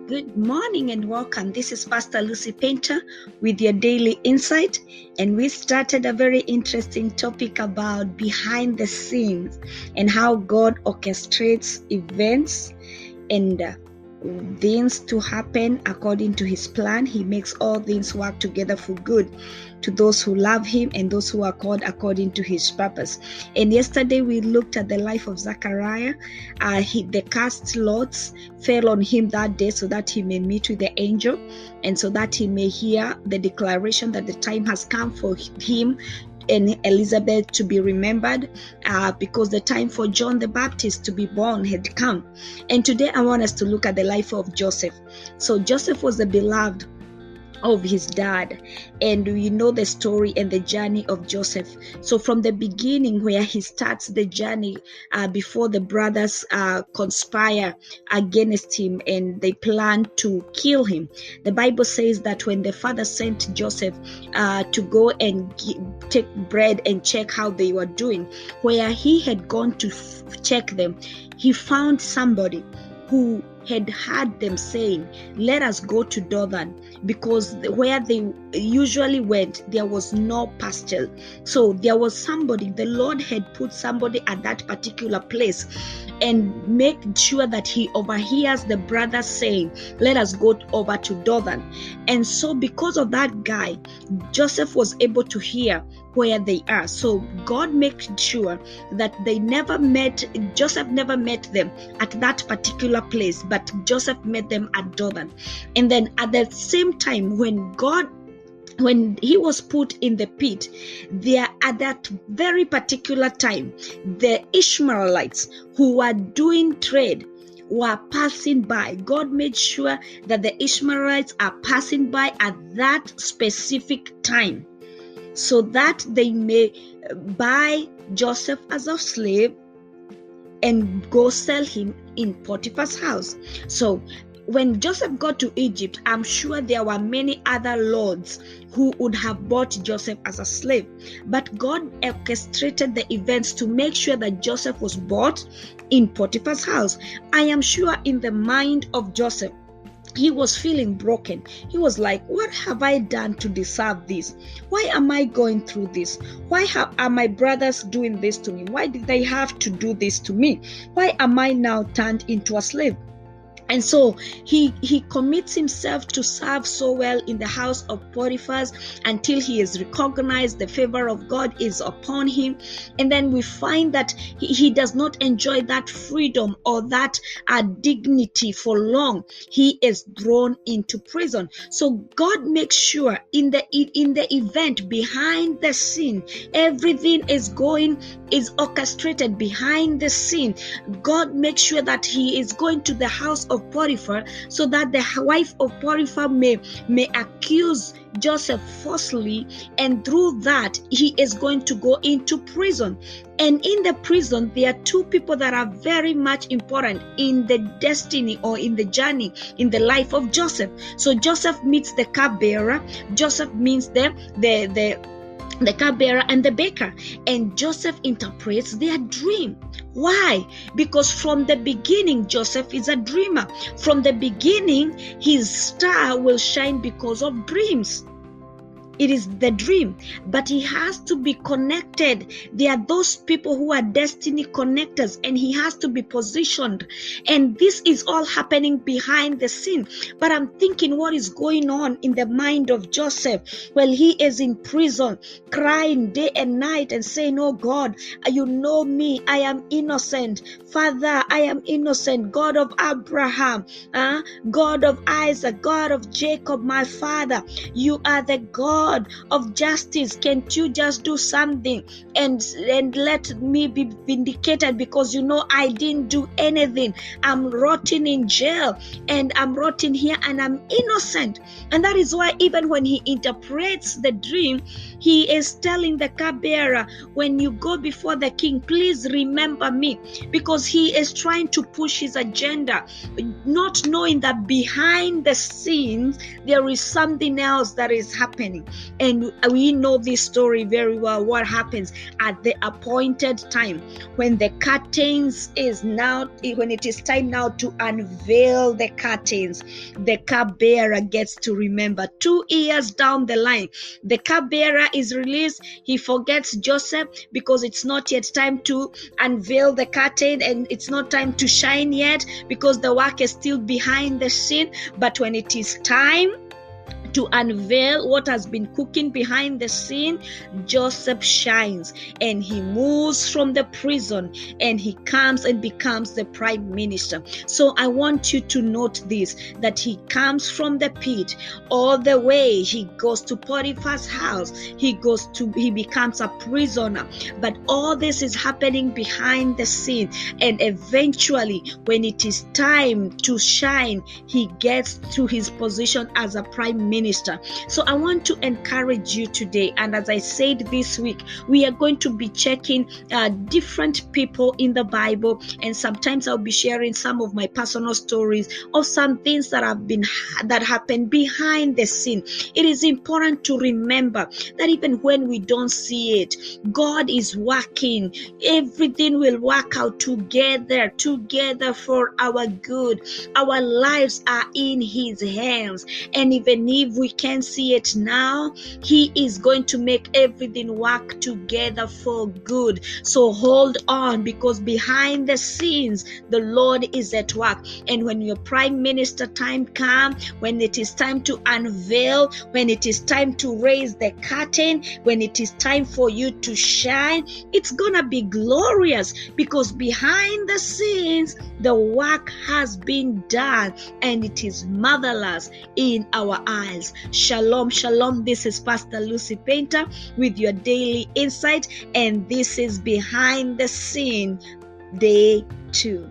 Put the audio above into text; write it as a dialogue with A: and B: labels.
A: Good morning and welcome. This is Pastor Lucy Painter with your daily insight, and we started a very interesting topic about behind the scenes and how God orchestrates events and things to happen according to his plan. He makes all things work together for good to those who love him and those who are called according to his purpose. And yesterday we looked at the life of Zechariah. The cast lots fell on him that day so that he may meet with the angel and so that he may hear the declaration that the time has come for him and Elizabeth to be remembered, because the time for John the Baptist to be born had come. And today I want us to look at the life of Joseph. So Joseph was the beloved of his dad, and we know the story and the journey of Joseph. So from the beginning, where he starts the journey, before the brothers conspire against him and they plan to kill him, the Bible says that when the father sent Joseph to go and take bread and check how they were doing, where he had gone to check them, he found somebody who had heard them saying, "Let us go to Dothan," because where they usually went, there was no pasture. So there was somebody, the Lord had put somebody at that particular place and make sure that he overhears the brothers saying, "Let us go over to Dothan." And so because of that guy, Joseph was able to hear where they are. So God made sure that Joseph never met them at that particular place, but Joseph met them at Dothan. And then at the same time, when he was put in the pit, there at that very particular time, the Ishmaelites who were doing trade were passing by. God made sure that the Ishmaelites are passing by at that specific time, so that they may buy Joseph as a slave and go sell him in Potiphar's house. So when Joseph got to Egypt, I'm sure there were many other lords who would have bought Joseph as a slave. But God orchestrated the events to make sure that Joseph was bought in Potiphar's house. I am sure in the mind of Joseph, he was feeling broken. He was like, "What have I done to deserve this? Why am I going through this? Why are my brothers doing this to me? Why did they have to do this to me? Why am I now turned into a slave?" And so he commits himself to serve so well in the house of Potiphar until he is recognized, the favor of God is upon him. And then we find that he does not enjoy that freedom or that dignity for long. He is thrown into prison. So God makes sure in the event behind the scene, everything is orchestrated behind the scene. God makes sure that he is going to the house of Potiphar so that the wife of Potiphar may accuse Joseph falsely, and through that he is going to go into prison. And in the prison, there are two people that are very much important in the destiny or in the journey in the life of Joseph. So Joseph meets the cupbearer. Joseph meets the cupbearer and the baker, and Joseph interprets their dream. Why? Because from the beginning, Joseph is a dreamer. From the beginning, his star will shine because of dreams. It is the dream, but he has to be connected. There are those people who are destiny connectors, and he has to be positioned. And this is all happening behind the scene. But I'm thinking, what is going on in the mind of Joseph? Well, he is in prison, crying day and night and saying, "Oh God, you know me, I am innocent. Father, I am innocent. God of Abraham, God of Isaac, God of Jacob, my father, you are the God of justice. Can't you just do something and let me be vindicated, because you know I didn't do anything. I'm rotting in jail and I'm rotting here and I'm innocent." And that is why even when he interprets the dream, he is telling the cupbearer, "When you go before the king, please remember me," because he is trying to push his agenda, not knowing that behind the scenes there is something else that is happening. And we know this story very well. What happens at the appointed time when the curtains when it is time now to unveil the curtains, the cupbearer gets to remember. 2 years down the line, the cupbearer is released. He forgets Joseph because it's not yet time to unveil the curtain, and it's not time to shine yet because the work is still behind the scene. But when it is time to unveil what has been cooking behind the scene, Joseph shines and he moves from the prison and he comes and becomes the prime minister. So I want you to note this, that he comes from the pit all the way. He goes to Potiphar's house. He becomes a prisoner. But all this is happening behind the scene. And eventually, when it is time to shine, he gets to his position as a prime minister. So I want to encourage you today, and as I said this week, we are going to be checking different people in the Bible, and sometimes I'll be sharing some of my personal stories of some things that happened behind the scene. It is important to remember that even when we don't see it, God is working. Everything will work out together for our good. Our lives are in His hands, and even if we can't see it now, He is going to make everything work together for good. So hold on, because behind the scenes, the Lord is at work. And when your prime minister time comes, when it is time to unveil, when it is time to raise the curtain, when it is time for you to shine, it's gonna be glorious, because behind the scenes, the work has been done and it is marvelous in our eyes. Shalom, shalom. This is Pastor Lucy Painter with your daily insight, and this is Behind the Scene, Day 2.